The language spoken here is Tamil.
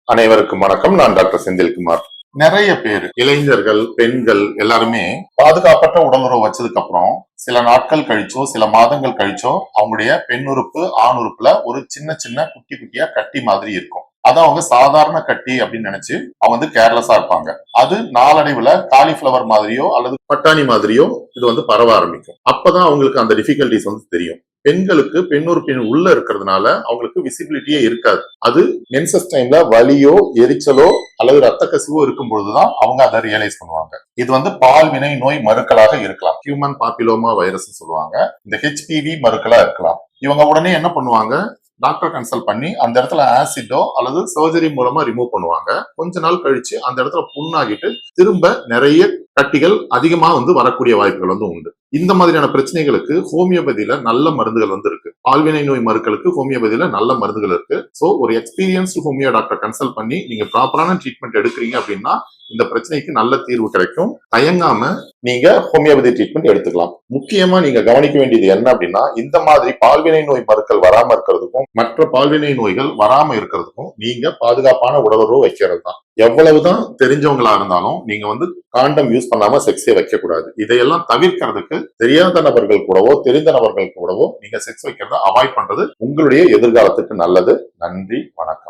அனைவருக்கும் வணக்கம். நான் டாக்டர் செந்தில்குமார். நிறைய பேர் இளைஞர்கள், பெண்கள் எல்லாருமே பாதுகாப்பற்ற உடலுறவு வச்சதுக்கு அப்புறம் சில நாட்கள் கழிச்சோ சில மாதங்கள் கழிச்சோ அவங்களுடைய பெண் உறுப்பு ஆண் உறுப்புல ஒரு சின்ன சின்ன குட்டி குட்டியா கட்டி மாதிரி இருக்கும். அதை அவங்க சாதாரண கட்டி அப்படின்னு நினைச்சு அவங்க கேர்லெஸ்ஸா இருப்பாங்க. அது நாளடைவுல காலிஃபிளவர் மாதிரியோ அல்லது பட்டாணி மாதிரியோ இது பரவ ஆரம்பிக்கும். அப்பதான் அவங்களுக்கு அந்த டிஃபிகல்டிஸ் தெரியும். பெண்களுக்கு பெண் உறுப்பின் உள்ள இருக்கிறதுனால அவங்களுக்கு விசிபிலிட்டியே இருக்காது. அது மென்சஸ் டைம்ல வலியோ எரிச்சலோ அல்லது ரத்த கசிவோ இருக்கும் பொழுதுதான் அவங்க அதை ரியலைஸ் பண்ணுவாங்க. இது பால்வினை நோய் மருக்களாக இருக்கலாம். ஹியூமன் பாப்பிலோமா வைரஸ் சொல்லுவாங்க. இந்த ஹெச்பிவி மருக்களா இருக்கலாம். இவங்க உடனே என்ன பண்ணுவாங்க, டாக்டர் கன்சல்ட் பண்ணி அந்த இடத்துல ஆசிடோ அல்லது சர்ஜரி மூலமா ரிமூவ் பண்ணுவாங்க. கொஞ்ச நாள் கழிச்சு அந்த இடத்துல புண்ணாகிட்டு திரும்ப நிறைய கட்டிகள் அதிகமா வரக்கூடிய வாய்ப்புகள் உண்டு. இந்த மாதிரியான பிரச்சனைகளுக்கு ஹோமியோபதியில நல்ல மருந்துகள் இருக்கு. பால்வினை நோய் மருக்களுக்கு ஹோமியோபதியில நல்ல மருந்துகள் இருக்கு. சோ ஒரு எக்ஸ்பீரியன்ஸ்டு ஹோமியோ டாக்டர் கன்சல்ட் பண்ணி நீங்க ப்ராப்பரான ட்ரீட்மெண்ட் எடுக்கிறீங்க அப்படின்னா இந்த பிரச்சனைக்கு நல்ல தீர்வு கிடைக்கும். தயங்காம நீங்க ஹோமியோபதி ட்ரீட்மெண்ட் எடுத்துக்கலாம். முக்கியமா நீங்க கவனிக்க வேண்டியது என்ன அப்படின்னா, இந்த மாதிரி பால்வினை நோய் மருக்கள் வராம இருக்கிறதுக்கும் மற்ற பால்வினை நோய்கள் வராம இருக்கிறதுக்கும் நீங்க பாதுகாப்பான உடலுறவு வைக்கிறது தான். எவ்வளவுதான் தெரிஞ்சவங்களா இருந்தாலும் நீங்க காண்டம் யூஸ் பண்ணாம செக்ஸே வைக்க கூடாது. இதையெல்லாம் தவிர்க்கிறதுக்கு தெரியாத நபர்கள் கூடவோ தெரிந்த நபர்கள் கூடவோ நீங்க செக்ஸ் வைக்கிறத அவாய்ட் பண்றது உங்களுடைய எதிர்காலத்துக்கு நல்லது. நன்றி, வணக்கம்.